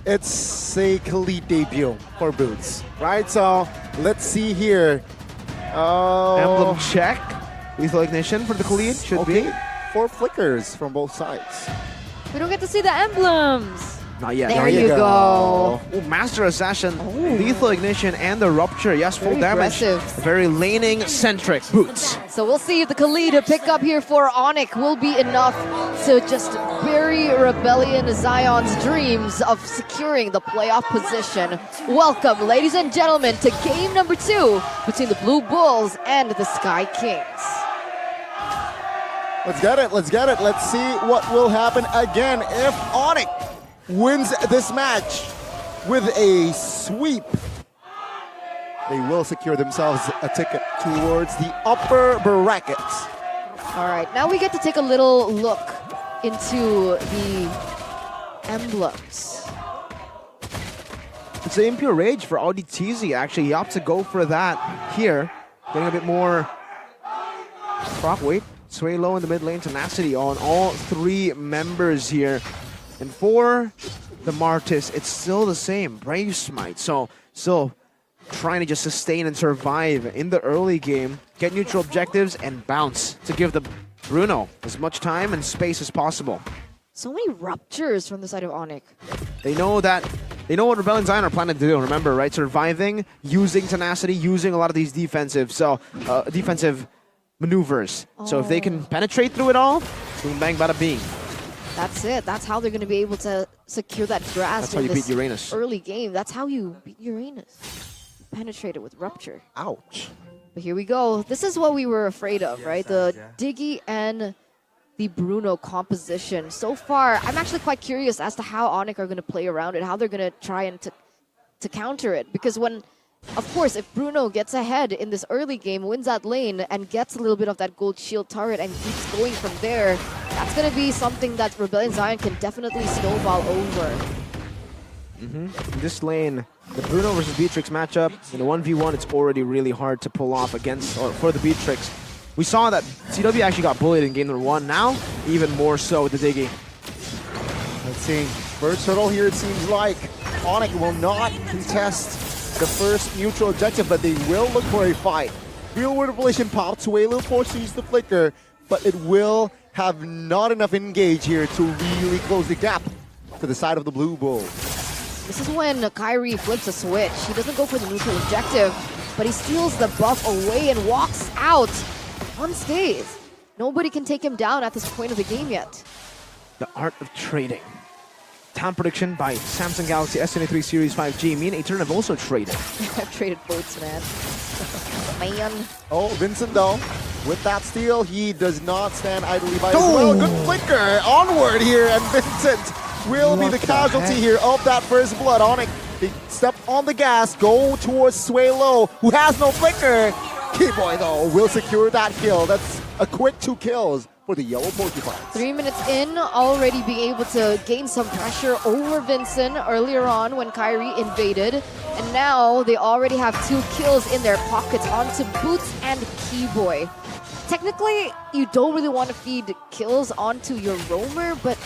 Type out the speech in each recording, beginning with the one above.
it's a Khalid debut for Boots, right? So let's see here. Emblem check. Lethal Ignition for the Khalid, should be. 4 flickers from both sides. We don't get to see the emblems. Not yet. There you go. Oh, Master Assassin, Lethal Ignition, and the Rupture. Yes, full Very damage. aggressive. Very laning-centric Boots. So we'll see if the Khalid pick up here for ONIC will be enough to just bury Rebellion Zion's dreams of securing the playoff position. Welcome, ladies and gentlemen, to game number 2 between the Blue Bulls and the Sky Kings. Let's get it, let's get it. Let's see what will happen again if ONIC wins this match with a sweep. They will secure themselves a ticket towards the upper brackets. All right, now we get to take a little look into the emblems. It's the Impure Rage for Audi TZ, actually. He opts to go for that here. Getting a bit more proc weight. Sway low in the mid lane, tenacity on all 3 members here. And for the Martis, it's still the same. Brave Smite. So, still trying to just sustain and survive in the early game, get neutral objectives, and bounce to give the Bruno as much time and space as possible. So many ruptures from the side of ONIC. They know what Rebellion Zion are planning to do. Remember, right? Surviving, using tenacity, using a lot of these defensive maneuvers. So if they can penetrate through it all, boom, bang, bada, bing. That's it. That's how they're going to be able to secure that grasp. That's how you beat Uranus. Early game. That's how you beat Uranus. Penetrate it with Rupture. Ouch. But here we go. This is what we were afraid of, right? The Diggy and the Bruno composition. So far, I'm actually quite curious as to how ONIC are going to play around it, how they're going to try and to counter it. Because when, of course, if Bruno gets ahead in this early game, wins that lane, and gets a little bit of that gold shield turret and keeps going from there, that's going to be something that Rebellion Zion can definitely snowball over. In this lane, the Bruno versus Beatrix matchup, in a 1v1, it's already really hard to pull off against, or for the Beatrix. We saw that CW actually got bullied in game number 1. Now, even more so with the Diggy. Let's see. First hurdle here, it seems like ONIC will not contest the first neutral objective, but they will look for a fight. Real world revelation pop. Suelo forced to use the flicker, but it will have not enough engage here to really close the gap to the side of the Blue Bull. This is when Kyrie flips a switch. He doesn't go for the neutral objective, but he steals the buff away and walks out unscathed. Nobody can take him down at this point of the game yet. The art of trading. Town prediction by Samsung Galaxy S23 Series 5G. Me and Etern have also traded. I've traded votes, man. Man. Oh, Vincent though, with that steal, he does not stand idly by as well. Good flicker onward here, and Vincent will be the casualty here of that first blood. ONIC, they step on the gas, go towards Suelo, who has no flicker. Keyboy though will secure that kill. That's a quick 2 kills for the yellow Porcupines. 3 minutes in, already being able to gain some pressure over Vincent earlier on when Kyrie invaded. And now they already have 2 kills in their pockets onto Boots and Keyboy. Technically, you don't really want to feed kills onto your roamer, but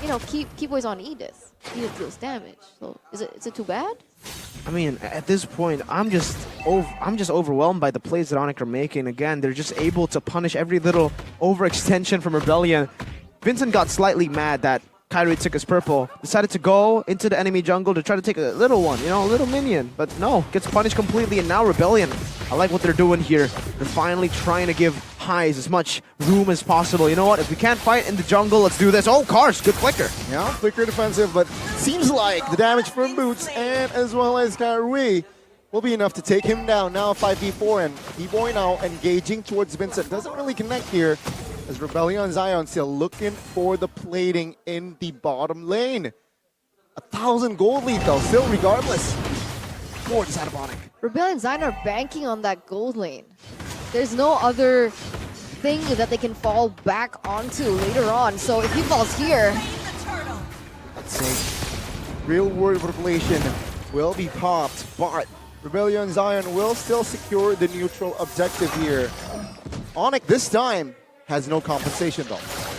you know, Keyboy's on Edith. Edith deals damage. So is it too bad? I mean, at this point, I'm just overwhelmed by the plays that ONIC are making. Again, they're just able to punish every little overextension from Rebellion. Vincent got slightly mad that Kyrie took his purple, decided to go into the enemy jungle to try to take a little one, you know, a little minion. But no, gets punished completely, and now Rebellion, I like what they're doing here. They're finally trying to give Highs as much room as possible. You know what, if we can't fight in the jungle, let's do this. Oh, Cars, good flicker. Yeah, flicker defensive, but seems like the damage from Boots and as well as Kyrie will be enough to take him down. Now 5v4, and Keyboy now engaging towards Vincent. Doesn't really connect here, as Rebellion Zion still looking for the plating in the bottom lane. 1,000 gold lead though, still regardless. Towards the side of ONIC. Rebellion Zion are banking on that gold lane. There's no other thing that they can fall back onto later on. So if he falls here, let's see. Real world revelation will be popped, but Rebellion Zion will still secure the neutral objective here. ONIC this time has no compensation though.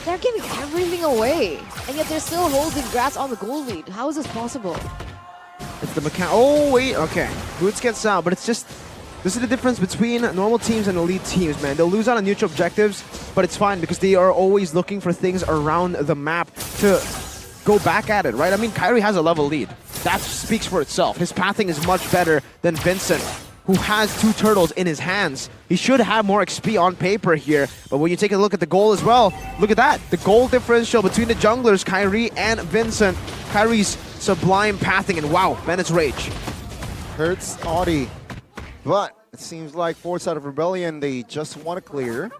They're giving everything away, and yet they're still holding Graz on the goal lead. How is this possible? It's the mechanic. Oh, wait, okay. Boots gets out, but it's just... This is the difference between normal teams and elite teams, man. They'll lose out on neutral objectives, but it's fine because they are always looking for things around the map to go back at it, right? I mean, Kyrie has a level lead. That speaks for itself. His pathing is much better than Vincent, who has 2 turtles in his hands. He should have more XP on paper here, but when you take a look at the goal as well, look at that. The goal differential between the junglers, Kyrie and Vincent. Kyrie's sublime pathing, and wow, Bennett's rage. Hurts Audi. But it seems like fourth side of Rebellion, they just want to clear.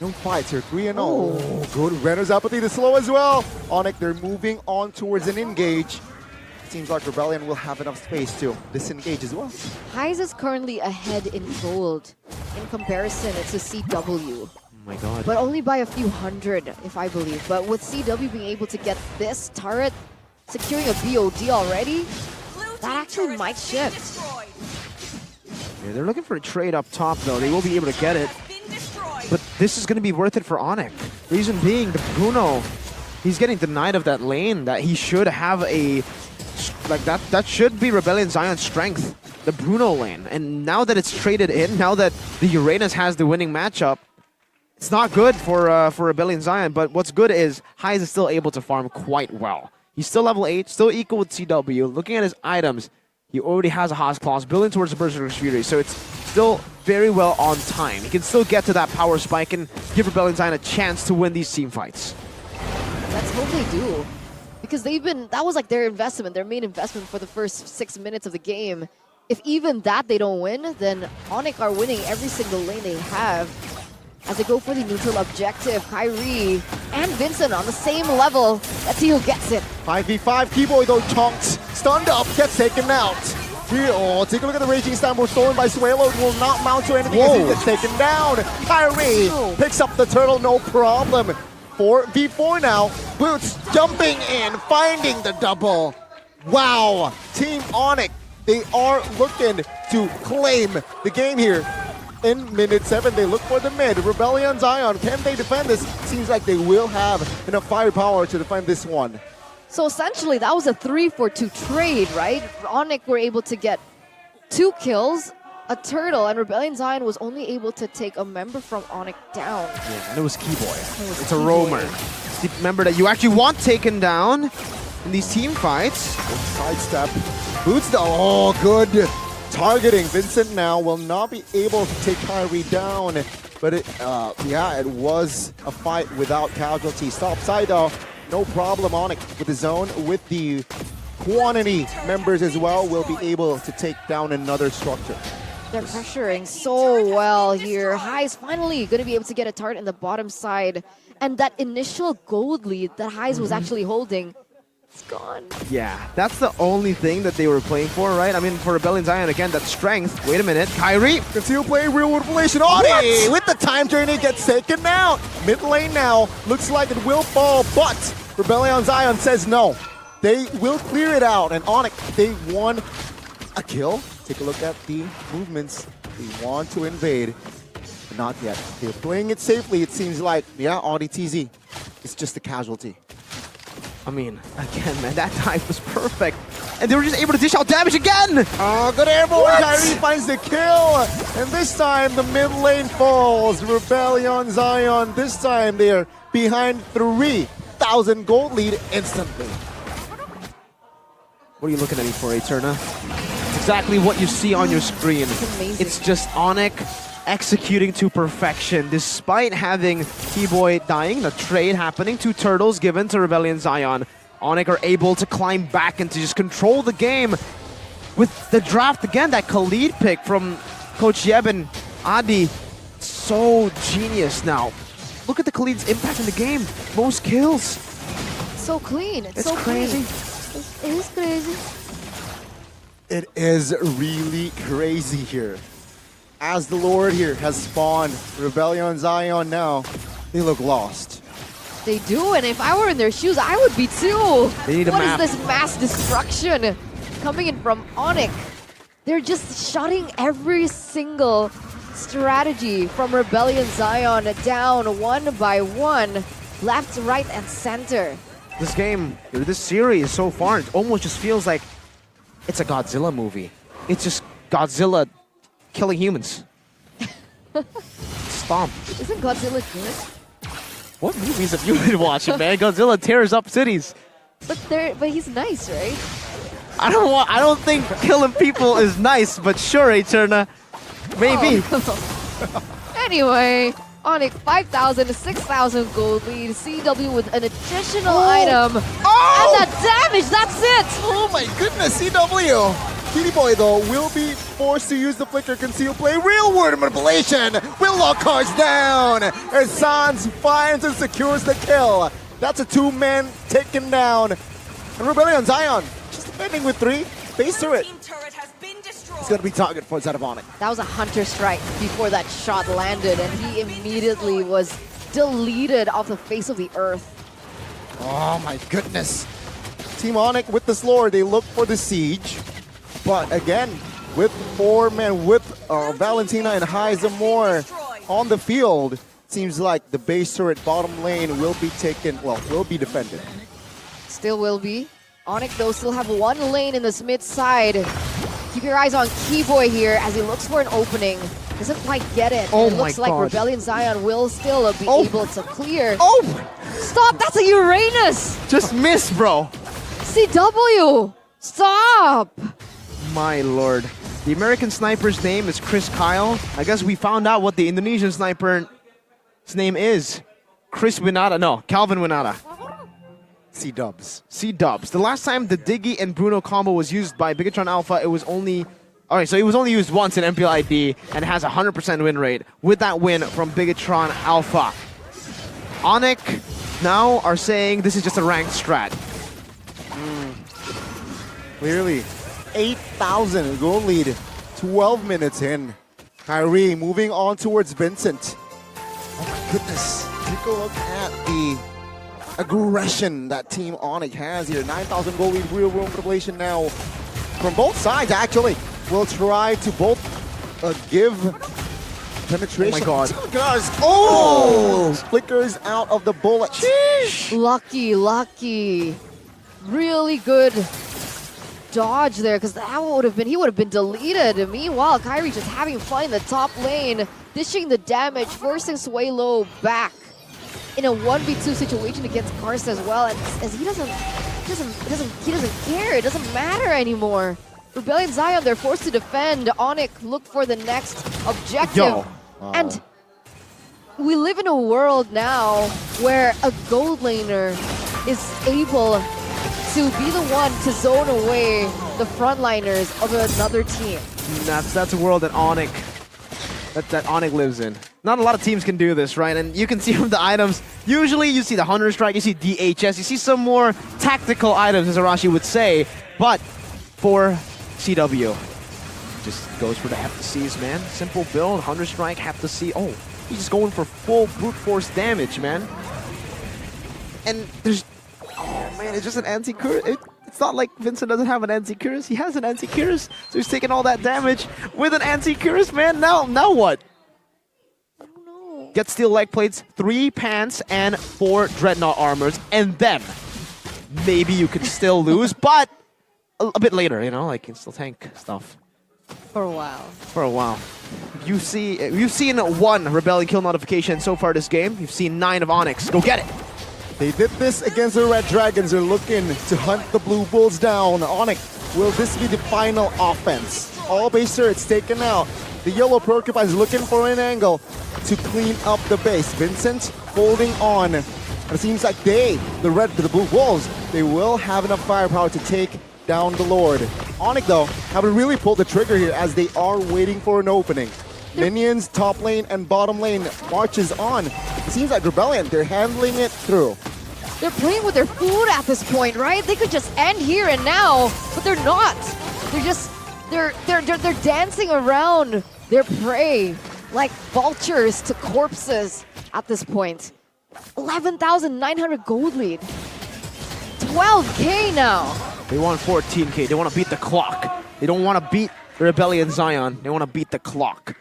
No fights here, 3-0. Oh, good. Renner's apathy to slow as well. ONIC, they're moving on towards an engage. Seems like Rebellion will have enough space to disengage as well. Heise is currently ahead in gold in comparison to CW. Oh my god. But only by a few hundred, if I believe. But with CW being able to get this turret, securing a BOD already, that actually might shift. Yeah, they're looking for a trade up top, though. They will be able to get it. But this is going to be worth it for ONIC. Reason being, the Bruno, he's getting denied of that lane that he should have a... Like, that should be Rebellion Zion's strength, the Bruno lane. And now that it's traded in, now that the Uranus has the winning matchup, it's not good for Rebellion Zion. But what's good is Heise is still able to farm quite well. He's still level 8, still equal with CW. Looking at his items, he already has a Haas Claws building towards the Berserker's Fury, so it's still very well on time. He can still get to that power spike and give Rebellion Zion a chance to win these team fights. Let's hope they do. Because that was like their investment, their main investment for the first 6 minutes of the game. If even that they don't win, then ONIC are winning every single lane they have. As they go for the neutral objective, Kyrie and Vincent on the same level. Let's see who gets it. 5v5, Keyboy though chunks, stunned up, gets taken out. Here, oh, take a look at the Raging Stamper stolen by Suelo. It will not mount to anything as he gets taken down. Kyrie picks up the turtle, no problem. 4v4 now. Boots jumping in, finding the double. Wow, Team ONIC, they are looking to claim the game here. In minute 7, they look for the mid. Rebellion Zion, can they defend this? Seems like they will have enough firepower to defend this one. So essentially, that was a 3-for-2 trade, right? ONIC were able to get 2 kills, a turtle, and Rebellion Zion was only able to take a member from ONIC down. Yeah, and it was Keyboy. It's a roamer. Remember that you actually want taken down in these team fights. Sidestep. Boots the, oh, good. Targeting. Vincent now will not be able to take Kyrie down, but yeah, it was a fight without casualties. Top side though, no problem. ONIC with his own, with the quantity members as well, will be able to take down another structure. They're pressuring so well here. Heise finally going to be able to get a turret in the bottom side, and that initial gold lead that Heise was actually holding, it's gone. Yeah, that's the only thing that they were playing for, right? I mean, for Rebellion Zion, again, that strength. Wait a minute, Kyrie. Conceal play, real world relation. Audi with the time journey gets taken out. Mid lane now, looks like it will fall, but Rebellion Zion says no. They will clear it out, and ONIC, they won a kill. Take a look at the movements. They want to invade, but not yet. They're playing it safely, it seems like. Yeah, Audi TZ, it's just a casualty. I mean, again, man, that dive was perfect. And they were just able to dish out damage again! Oh, good airborne. Kyrie finds the kill. And this time, the mid lane falls. Rebellion Zion, this time they're behind 3,000 gold lead instantly. What are you looking at me for, Eterna? It's exactly what you see on your screen. It's amazing. It's just ONIC executing to perfection, despite having Keyboy dying, the trade happening, 2 turtles given to Rebellion Zion. ONIC are able to climb back and to just control the game with the draft again. That Khalid pick from Coach Yeb and Adi, so genius now. Look at the Khalid's impact in the game. Most kills. So clean. It's so crazy. Clean. It is crazy. It is really crazy here. As the Lord here has spawned Rebellion Zion now, they look lost. They do, and if I were in their shoes, I would be too. They need a map. What is this mass destruction coming in from ONIC? They're just shutting every single strategy from Rebellion Zion down one by one. left, right, and center. This game, this series so far, it almost just feels like it's a Godzilla movie. It's just Godzilla killing humans. Stomp. Isn't Godzilla good? What movies have you been watching, man? Godzilla tears up cities. But he's nice, right? I don't think killing people is nice, but sure, Eterna. Maybe. Oh. Anyway, ONIC 5,000 to 6,000 gold lead. CW with an additional item. Oh! And the damage, that's it! Oh my goodness, CW! Kitty Boy, though, will be forced to use the Flicker Conceal Play. Real Word Manipulation will lock cards down as Sans finds and secures the kill. That's a 2-man taken down. And Rebellion Zion just defending with 3. Base turret. It's going to be target for ONIC. That was a Hunter Strike before that shot landed, and he immediately was deleted off the face of the earth. Oh my goodness. Team ONIC with the Slore, they look for the siege. But again, with 4 men, with Valentina and Hyzamore on the field, seems like the base turret bottom lane will be taken, well, will be defended. Still will be. ONIC, though, still have 1 lane in this mid side. Keep your eyes on Keyboy here as he looks for an opening. Doesn't quite get it. Oh it looks my like God. Rebellion Zion will still be able to clear. Oh! Stop! That's a Uranus! Just miss, bro. CW! Stop! My lord. The American sniper's name is Chris Kyle. I guess we found out what the Indonesian sniper's name is. Chris Winata. No, Calvin Winata. C-dubs. C-dubs. The last time the Diggy and Bruno combo was used by Bigatron Alpha, it was only... Alright, so it was only used once in MPL ID and has a 100% win rate with that win from Bigatron Alpha. ONIC now are saying this is just a ranked strat. Clearly. 8,000 goal lead. 12 minutes in. Kyrie moving on towards Vincent. Oh my goodness. Take a look at the aggression that Team ONIC has here. 9,000 goal lead, real room manipulation now from both sides, actually. Will try to both give penetration. Oh my God. Oh! Flickers out of the bullet. Lucky. Really good dodge there, because that would have been, he would have been deleted. Meanwhile, Kyrie just having fun in the top lane, dishing the damage, forcing Swaylo back in a 1v2 situation against Karst as well. And as he doesn't care. It doesn't matter anymore. Rebellion Zion, they're forced to defend. ONIC look for the next objective. And we live in a world now where a gold laner is able to be the one to zone away the frontliners of another team. That's a world that ONIC lives in. Not a lot of teams can do this, right? And you can see from the items, usually you see the Hunter Strike, you see DHS, you see some more tactical items, as Arashi would say. But for CW, just goes for the Heptaseas, man. Simple build, Hunter Strike, Heptaseas. Oh, he's just going for full brute force damage, man. And there's... Oh man, it's just an anti-Curus. It's not like Vincent doesn't have an anti-Curus. He has an anti-Curus, so he's taking all that damage with an anti-Curus, man. Now what? I don't know. Get steel leg plates, 3 pants, and 4 dreadnought armors, and then maybe you could still lose, but a bit later, you know, like you can still tank stuff. For a while. For a while. You've seen 1 Rebellion kill notification so far this game. You've seen 9 of ONIC. Go get it. They did this against the Red Dragons. They're looking to hunt the Blue Bulls down. ONIC, will this be the final offense? All base turrets taken out. The Yellow Porcupine is looking for an angle to clean up the base. Vincent holding on. And it seems like the Blue Bulls, they will have enough firepower to take down the Lord. ONIC, though, haven't really pulled the trigger here as they are waiting for an opening. Minions, top lane, and bottom lane marches on. It seems like Rebellion, they're handling it through. They're playing with their food at this point, right? They could just end here and now, but they're not. They're dancing around their prey like vultures to corpses at this point. 11,900 gold lead. 12K now. They want 14K. They want to beat the clock. They don't want to beat Rebellion Zion. They want to beat the clock.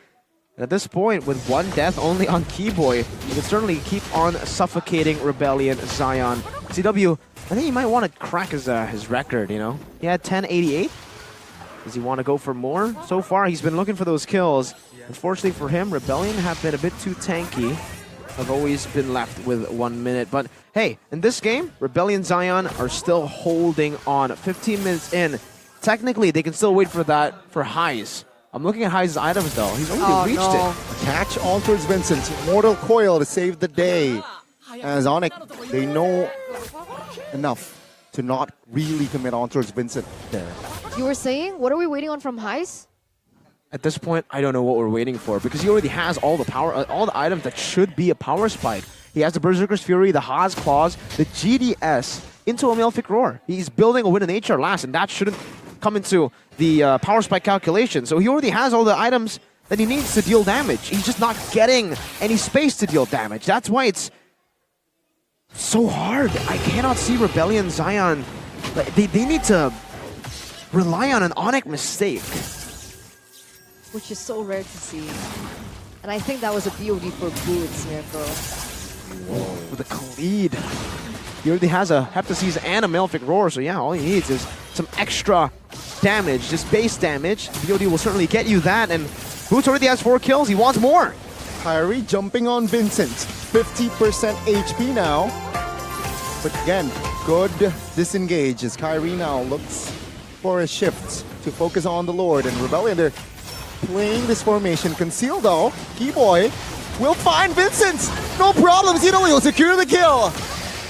And at this point, with one death only on Keyboy, you can certainly keep on suffocating Rebellion Zion. CW, I think he might want to crack his record, you know? He had 1088. Does he want to go for more? So far, he's been looking for those kills. Unfortunately for him, Rebellion have been a bit too tanky. Have always been left with 1 minute. But hey, in this game, Rebellion Zion are still holding on. 15 minutes in. Technically, they can still wait for that for Highs. I'm looking at Highs' items though. He's already reached it. Catch on towards Vincent. Mortal Coil to save the day. As ONIC, they know enough to not really commit on towards Vincent there. You were saying, what are we waiting on from Heis? At this point, I don't know what we're waiting for because he already has all the power, all the items that should be a power spike. He has the Berserker's Fury, the Haas Claws, the GDS into a Malefic Roar. He's building a Win in HR last, and that shouldn't come into the power spike calculation. So he already has all the items that he needs to deal damage. He's just not getting any space to deal damage. That's why it's so hard. I cannot see Rebellion Zion. They need to rely on an ONIC mistake. Which is so rare to see. And I think that was a BOD for Boots, Mirko. With a Khalid. He already has a Heptasies and a Malefic Roar, so yeah, all he needs is some extra damage, just base damage. BOD will certainly get you that, and Boots already has 4 kills, he wants more. Kyrie jumping on Vincent. 50% HP now. But again, good disengage as Kyrie now looks for a shift to focus on the Lord. And Rebellion, they're playing this formation. Concealed though, Keyboy will find Vincent. No problem, Zeno will secure the kill.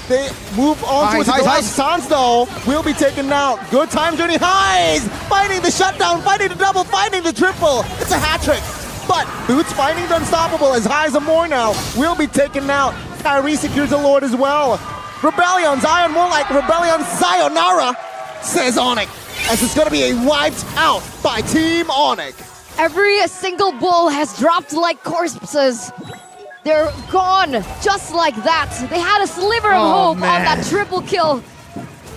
They move on to the last Sans though, will be taken out. Good time journey, Highs! Finding the shutdown, finding the double, finding the triple. It's a hat trick. But Boots finding the unstoppable as Highs and more now will be taken out. Kyrie secures the Lord as well. Rebellion Zion, more like Rebellion Sayonara, says ONIC. As it's going to be a wiped out by Team ONIC. Every single bull has dropped like corpses. They're gone just like that. They had a sliver of hope on that triple kill.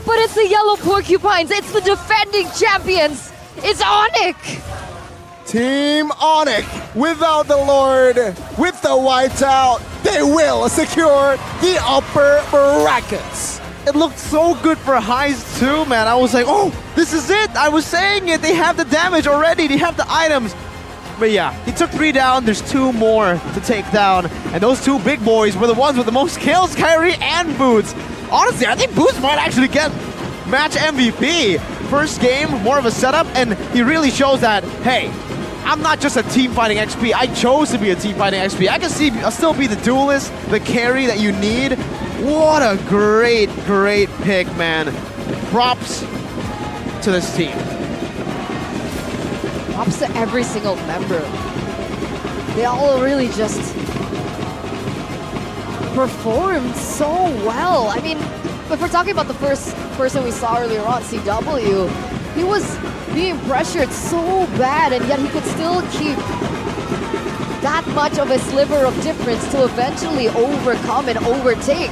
But it's the Yellow Porcupines. It's the defending champions. It's ONIC. Team ONIC, without the Lord, with the whiteout, they will secure the upper brackets. It looked so good for Highs too, man. I was like, oh, this is it. I was saying it. They have the damage already. They have the items. But yeah, he took 3 down. There's 2 more to take down. And those 2 big boys were the ones with the most kills, Kyrie and Boots. Honestly, I think Boots might actually get match MVP. First game, more of a setup, and he really shows that, hey, I'm not just a team fighting XP. I chose to be a team fighting XP. I can see I'll still be the duelist, the carry that you need. What a great, great pick, man. Props to this team. Props to every single member. They all really just performed so well. I mean, if we're talking about the first person we saw earlier on, CW, he was being pressured so bad, and yet he could still keep that much of a sliver of difference to eventually overcome and overtake